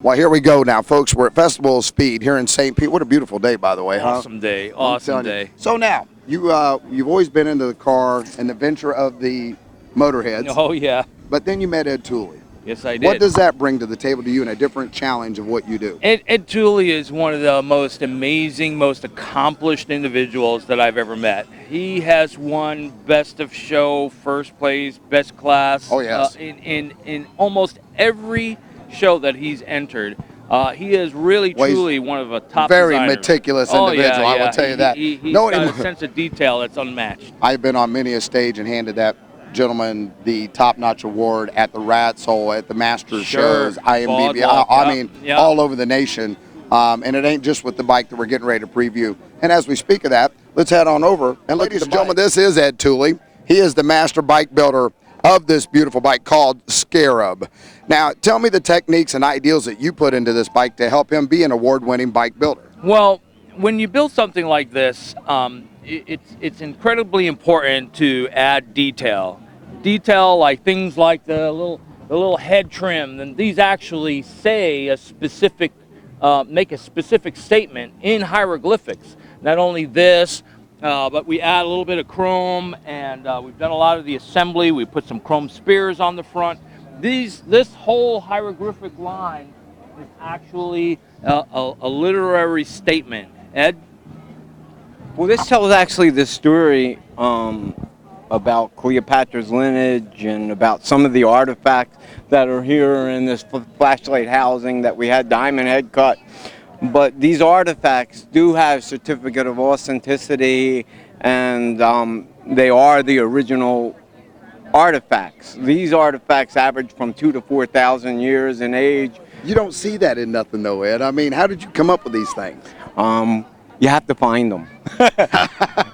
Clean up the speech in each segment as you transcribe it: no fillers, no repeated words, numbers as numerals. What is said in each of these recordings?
Well, here we go now, folks. We're at Festival of Speed here in St. Pete. What a beautiful day, by the way, huh? Awesome day. Awesome day. So now, you've always been into the car and the venture of the motorheads. Oh, yeah. But then you met Ed Tooley. Yes, I did. What does that bring to the table to you in a different challenge of what you do? Ed Tooley is one of the most amazing, most accomplished individuals that I've ever met. He has won Best of Show, First Place, Best Class. Oh, yes. In almost every show that he's entered. He is really, truly one of the top very designers. meticulous individual, I will tell you that. He's got a sense of detail that's unmatched. I've been on many a stage and handed that gentleman the top-notch award at the Rat's Hole, at the Masters shows, IMBB, all over the nation. And it ain't just with the bike that we're getting ready to preview. And as we speak of that, let's head on over. And ladies and gentlemen, this is Ed Tooley. He is the master bike builder of this beautiful bike called Scarab. Now, tell me the techniques and ideals that you put into this bike to help him be an award-winning bike builder. Well, when you build something like this, it's incredibly important to add detail. Detail like things like the little head trim, and these actually say a specific, make a specific statement in hieroglyphics. Not only this, but we add a little bit of chrome, and we've done a lot of the assembly. We put some chrome spears on the front. This whole hieroglyphic line is actually a literary statement. Ed? Well, this tells actually the story about Cleopatra's lineage and about some of the artifacts that are here in this flashlight housing that we had diamond head cut. But these artifacts do have certificate of authenticity, and they are the original artifacts. These artifacts average from 2,000 to 4,000 years in age. You don't see that in nothing, though, Ed. I mean, how did you come up with these things? You have to find them.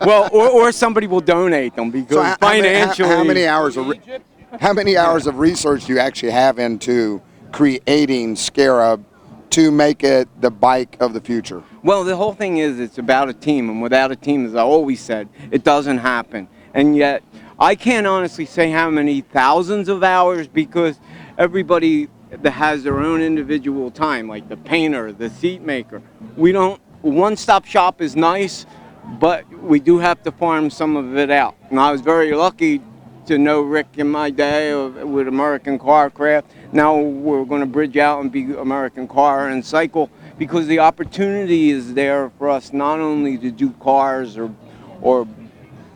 Well, or somebody will donate them, because financially. How many hours of research do you actually have into creating Scarab to make it the bike of the future? Well, the whole thing is it's about a team, and without a team, as I always said, it doesn't happen. And yet, I can't honestly say how many thousands of hours, because everybody that has their own individual time, like the painter, the seat maker. One-stop shop is nice, but we do have to farm some of it out. And I was very lucky to know Rick in my day with American Car Craft. Now we're going to bridge out and be American Car and Cycle, because the opportunity is there for us not only to do cars or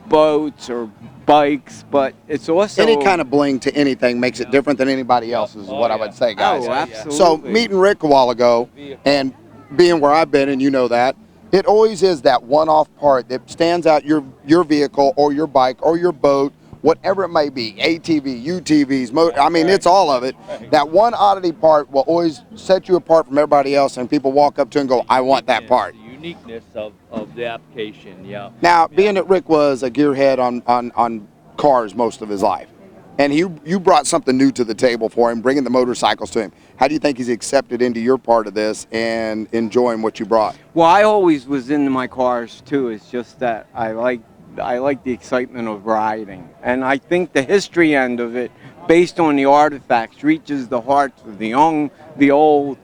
boats or bikes, but it's also any kind of bling to anything makes it different than anybody else's, is what I would say, guys. Oh, absolutely. So meeting Rick a while ago and being where I've been, and you know that, it always is that one-off part that stands out your vehicle or your bike or your boat, whatever it may be, ATV, UTVs, I mean, it's all of it. That one oddity part will always set you apart from everybody else, and people walk up to and go, I want that part. The uniqueness of the application, yeah. Now, being that Rick was a gearhead on cars most of his life, and you brought something new to the table for him, bringing the motorcycles to him. How do you think he's accepted into your part of this and enjoying what you brought? Well, I always was into my cars too. It's just that I like the excitement of riding. And I think the history end of it, based on the artifacts, reaches the hearts of the young, the old,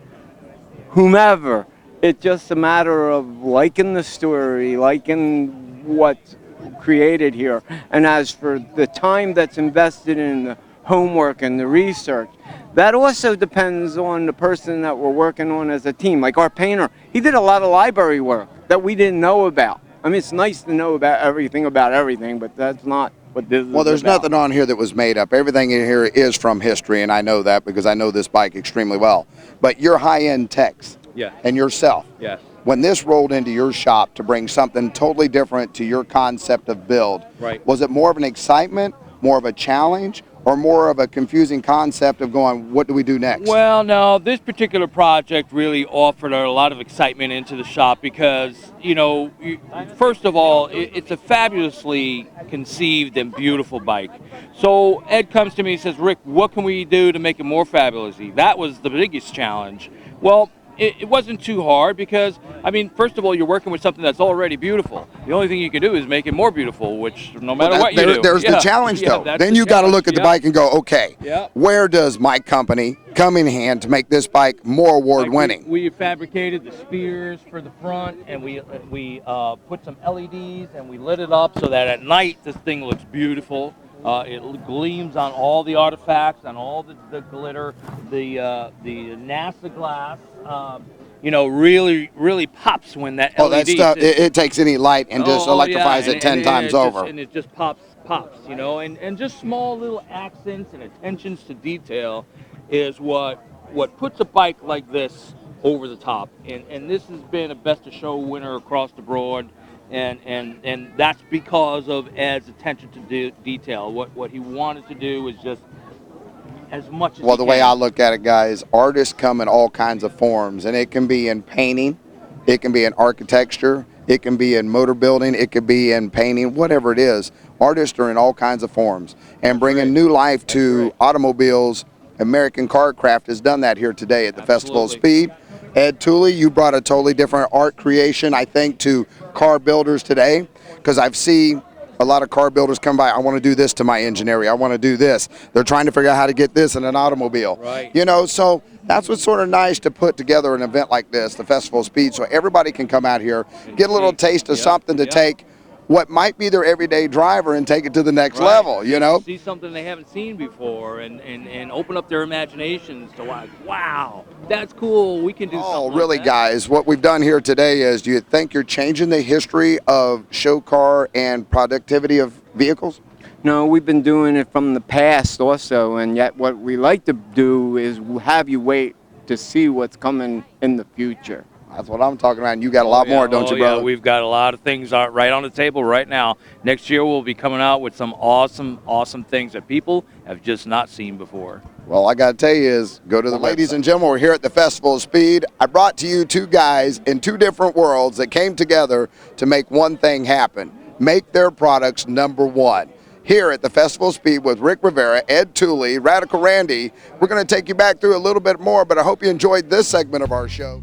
whomever. It's just a matter of liking the story, liking what's created here. And as for the time that's invested in the homework and the research, that also depends on the person that we're working on as a team. Like our painter, he did a lot of library work that we didn't know about. I mean, it's nice to know about everything, but that's not what this is Well, there's about. nothing on here that was made up. Everything in here is from history, and I know that because I know this bike extremely well. But your high-end techs and yourself, when this rolled into your shop to bring something totally different to your concept of build, was it more of an excitement, more of a challenge, or more of a confusing concept of going, what do we do next? Well, no, this particular project really offered a lot of excitement into the shop because, you know, first of all, it's a fabulously conceived and beautiful bike. So Ed comes to me and says, Rick, what can we do to make it more fabulous? That was the biggest challenge. Well, it wasn't too hard because, I mean, first of all, you're working with something that's already beautiful. The only thing you can do is make it more beautiful, which no matter what you do. There's the challenge, though. Then you got to look at the bike and go, okay, where does my company come in hand to make this bike more award-winning? Like we fabricated the spears for the front, and we put some LEDs, and we lit it up so that at night this thing looks beautiful. It gleams on all the artifacts, on all the glitter, the NASA glass. You know, really pops when that LED. Oh, that stuff! It takes any light and just electrifies it 10 times over. And it just pops. You know, and just small little accents and attentions to detail is what puts a bike like this over the top. And this has been a best of show winner across the board. And that's because of Ed's attention to detail. What he wanted to do was just as much as well, the way I look at it, guys, artists come in all kinds of forms, and it can be in painting, it can be in architecture, it can be in motor building, it could be in painting, whatever it is. Artists are in all kinds of forms, and bringing new life to automobiles. American Car Craft has done that here today at the Festival of Speed. Ed Tooley, you brought a totally different art creation, I think, to car builders today, because I've seen a lot of car builders come by. I want to do this to my engine area. I want to do this. They're trying to figure out how to get this in an automobile. Right. You know, so that's what's sort of nice to put together an event like this, the Festival of Speed, so everybody can come out here, get a little taste of something to take what might be their everyday driver and take it to the next level, you know? See something they haven't seen before and open up their imaginations to like, wow, that's cool, we can do something. Oh, really, like that. guys, what we've done here today is, do you think you're changing the history of show car and productivity of vehicles? No, we've been doing it from the past also, and yet what we like to do is have you wait to see what's coming in the future. That's what I'm talking about, and you got a lot more, don't you, brother? Yeah, we've got a lot of things right on the table right now. Next year we'll be coming out with some awesome things that people have just not seen before. Well, I got to tell you is, go to the ladies and gentlemen, we're here at the Festival of Speed. I brought to you two guys in two different worlds that came together to make one thing happen, make their products #1. Here at the Festival of Speed with Rick Rivera, Ed Tooley, Radical Randy. We're going to take you back through a little bit more, but I hope you enjoyed this segment of our show.